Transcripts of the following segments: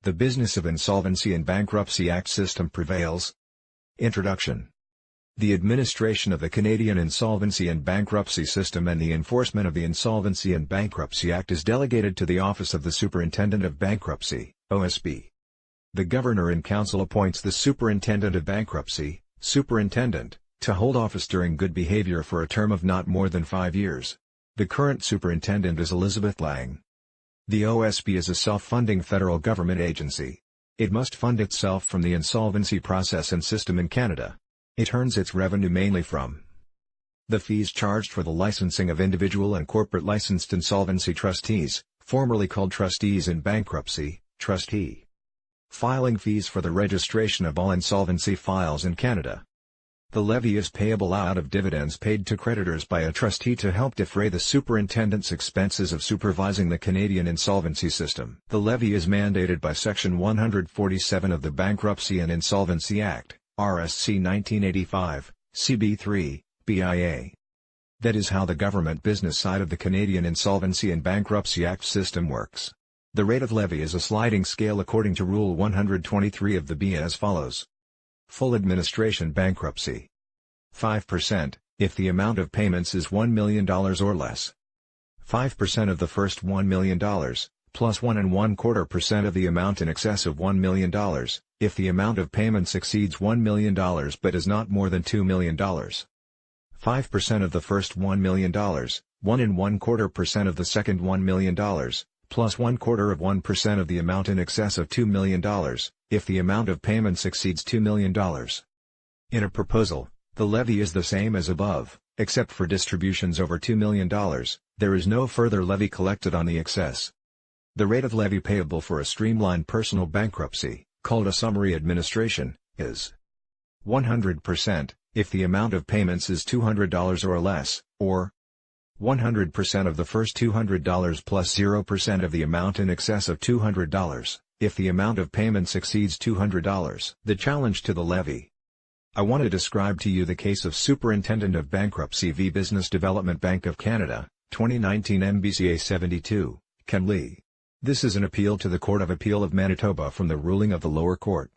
The Business of Insolvency and Bankruptcy Act system prevails. Introduction. The administration of the Canadian Insolvency and Bankruptcy System and the enforcement of the Insolvency and Bankruptcy Act is delegated to the Office of the Superintendent of Bankruptcy, OSB. The Governor in Council appoints the Superintendent of Bankruptcy, Superintendent, to hold office during good behavior for a term of not more than 5 years. The current Superintendent is Elizabeth Lang. The OSB is a self-funding federal government agency. It must fund itself from the insolvency process and system in Canada. It earns its revenue mainly from the fees charged for the licensing of individual and corporate licensed insolvency trustees, formerly called trustees in bankruptcy, trustee. Filing fees for the registration of all insolvency files in Canada. The levy is payable out of dividends paid to creditors by a trustee to help defray the superintendent's expenses of supervising the Canadian insolvency system. The levy is mandated by Section 147 of the Bankruptcy and Insolvency Act, RSC 1985, CB3, BIA. That is how the government business side of the Canadian Insolvency and Bankruptcy Act system works. The rate of levy is a sliding scale according to Rule 123 of the BIA as follows. Full administration bankruptcy. 5%, if the amount of payments is $1 million or less. 5% of the first $1 million, plus 1.25% of the amount in excess of $1 million, if the amount of payments exceeds $1 million but is not more than $2 million. 5% of the first $1 million, 1.25% of the second $1 million, plus 1/4% of the amount in excess of $2 million, if the amount of payments exceeds $2 million. In a proposal, the levy is the same as above, except for distributions over $2 million, there is no further levy collected on the excess. The rate of levy payable for a streamlined personal bankruptcy, called a summary administration, is 100%, if the amount of payments is $200 or less, or 100% of the first $200 plus 0% of the amount in excess of $200, if the amount of payments exceeds $200. The challenge to the levy. I want to describe to you the case of Superintendent of Bankruptcy v. Business Development Bank of Canada, 2019 MBCA 72, Canlii. This is an appeal to the Court of Appeal of Manitoba from the ruling of the lower court.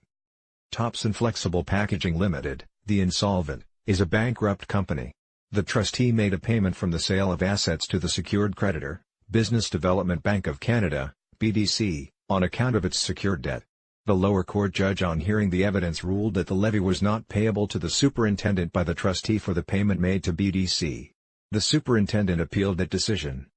Thompson Flexible Packaging Limited, the insolvent, is a bankrupt company. The trustee made a payment from the sale of assets to the secured creditor, Business Development Bank of Canada, BDC, on account of its secured debt. The lower court judge on hearing the evidence ruled that the levy was not payable to the superintendent by the trustee for the payment made to BDC. The superintendent appealed that decision.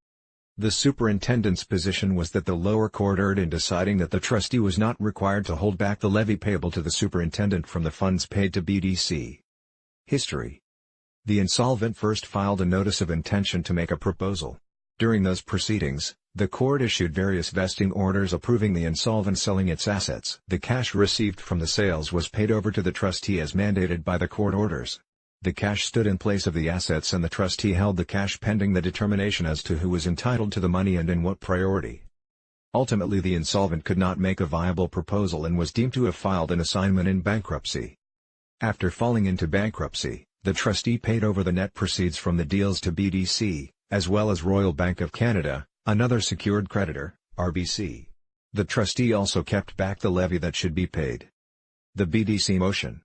The superintendent's position was that the lower court erred in deciding that the trustee was not required to hold back the levy payable to the superintendent from the funds paid to BDC. History. The insolvent first filed a notice of intention to make a proposal. During those proceedings, the court issued various vesting orders approving the insolvent selling its assets. The cash received from the sales was paid over to the trustee as mandated by the court orders. The cash stood in place of the assets and the trustee held the cash pending the determination as to who was entitled to the money and in what priority. Ultimately, the insolvent could not make a viable proposal and was deemed to have filed an assignment in bankruptcy. After falling into bankruptcy, the trustee paid over the net proceeds from the deals to BDC, as well as Royal Bank of Canada, another secured creditor, RBC. The trustee also kept back the levy that should be paid. The BDC motion.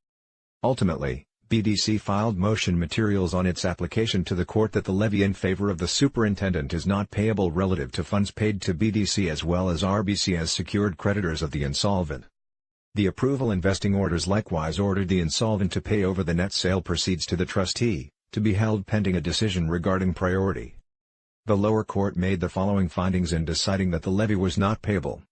Ultimately, BDC filed motion materials on its application to the court that the levy in favor of the superintendent is not payable relative to funds paid to BDC as well as RBC as secured creditors of the insolvent. The approval and vesting orders likewise ordered the insolvent to pay over the net sale proceeds to the trustee, to be held pending a decision regarding priority. The lower court made the following findings in deciding that the levy was not payable.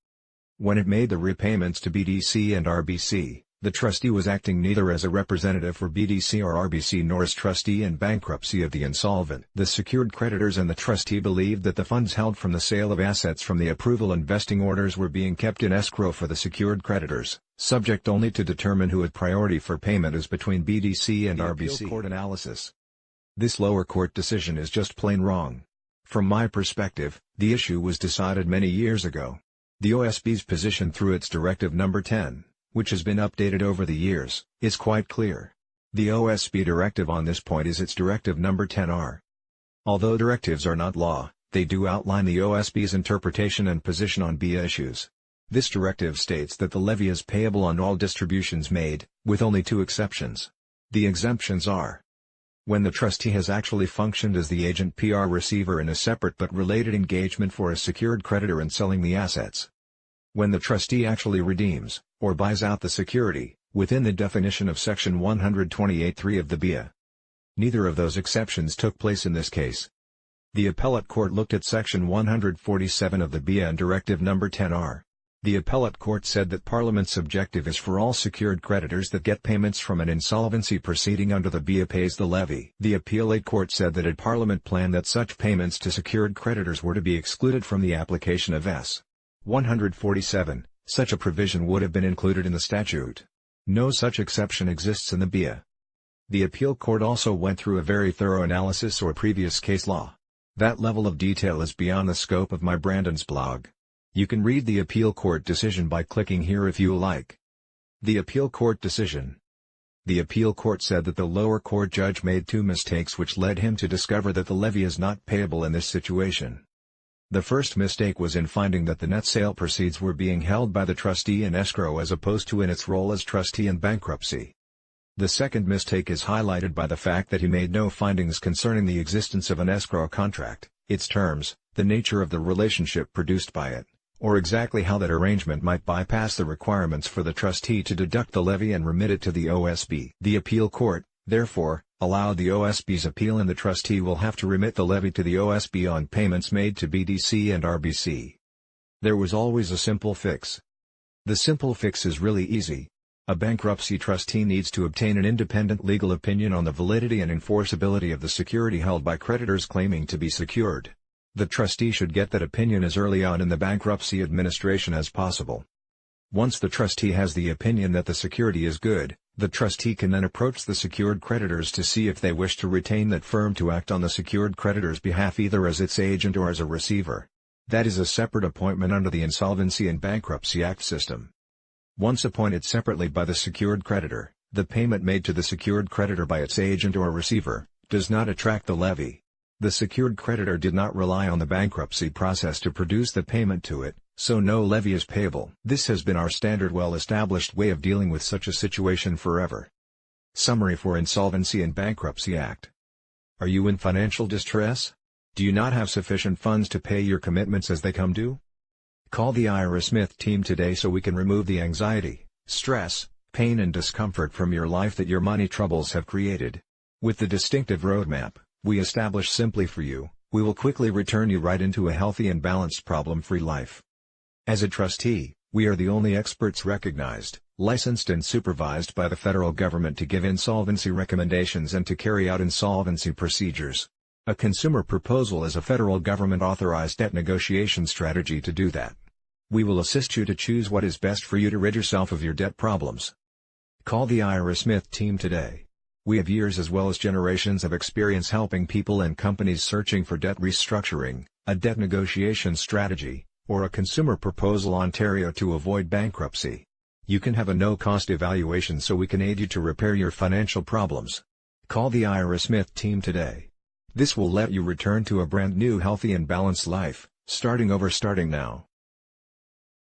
When it made the repayments to BDC and RBC, the trustee was acting neither as a representative for BDC or RBC nor as trustee in bankruptcy of the insolvent. The secured creditors and the trustee believed that the funds held from the sale of assets from the approval and vesting orders were being kept in escrow for the secured creditors, subject only to determine who had priority for payment as between BDC and RBC. Court analysis. This lower court decision is just plain wrong. From my perspective, the issue was decided many years ago. The OSB's position through its Directive No. 10, which has been updated over the years, is quite clear. The OSB directive on this point is its Directive No. 10R. Although directives are not law, they do outline the OSB's interpretation and position on BIA issues. This directive states that the levy is payable on all distributions made, with only two exceptions. The exemptions are: when the trustee has actually functioned as the agent PR receiver in a separate but related engagement for a secured creditor in selling the assets; when the trustee actually redeems, or buys out the security, within the definition of Section 128(3) of the BIA. Neither of those exceptions took place in this case. The appellate court looked at Section 147 of the BIA and Directive No. 10R. The appellate court said that Parliament's objective is for all secured creditors that get payments from an insolvency proceeding under the BIA pays the levy. The appellate court said that had Parliament planned that such payments to secured creditors were to be excluded from the application of S. 147, such a provision would have been included in the statute. No such exception exists in the BIA. The appeal court also went through a very thorough analysis or previous case law. That level of detail is beyond the scope of my Brandon's blog. You can read the appeal court decision by clicking here if you like. The appeal court decision. The appeal court said that the lower court judge made two mistakes which led him to discover that the levy is not payable in this situation. The first mistake was in finding that the net sale proceeds were being held by the trustee in escrow as opposed to in its role as trustee in bankruptcy. The second mistake is highlighted by the fact that he made no findings concerning the existence of an escrow contract, its terms, the nature of the relationship produced by it, or exactly how that arrangement might bypass the requirements for the trustee to deduct the levy and remit it to the OSB. The appeal court, therefore, allowed the OSB's appeal and the trustee will have to remit the levy to the OSB on payments made to BDC and RBC. There was always a simple fix. The simple fix is really easy. A bankruptcy trustee needs to obtain an independent legal opinion on the validity and enforceability of the security held by creditors claiming to be secured. The trustee should get that opinion as early on in the bankruptcy administration as possible. Once the trustee has the opinion that the security is good, the trustee can then approach the secured creditors to see if they wish to retain that firm to act on the secured creditor's behalf either as its agent or as a receiver. That is a separate appointment under the Insolvency and Bankruptcy Act system. Once appointed separately by the secured creditor, the payment made to the secured creditor by its agent or receiver does not attract the levy. The secured creditor did not rely on the bankruptcy process to produce the payment to it, so no levy is payable. This has been our standard well-established way of dealing with such a situation forever. Summary for Insolvency and Bankruptcy Act. Are you in financial distress? Do you not have sufficient funds to pay your commitments as they come due? Call the Ira Smith team today so we can remove the anxiety, stress, pain and discomfort from your life that your money troubles have created. With the distinctive roadmap we establish simply for you, we will quickly return you right into a healthy and balanced problem-free life. As a trustee, we are the only experts recognized, licensed and supervised by the federal government to give insolvency recommendations and to carry out insolvency procedures. A consumer proposal is a federal government-authorized debt negotiation strategy to do that. We will assist you to choose what is best for you to rid yourself of your debt problems. Call the Ira Smith team today. We have years as well as generations of experience helping people and companies searching for debt restructuring, a debt negotiation strategy, or a consumer proposal Ontario to avoid bankruptcy. You can have a no-cost evaluation so we can aid you to repair your financial problems. Call the Ira Smith team today. This will let you return to a brand new healthy and balanced life, starting now.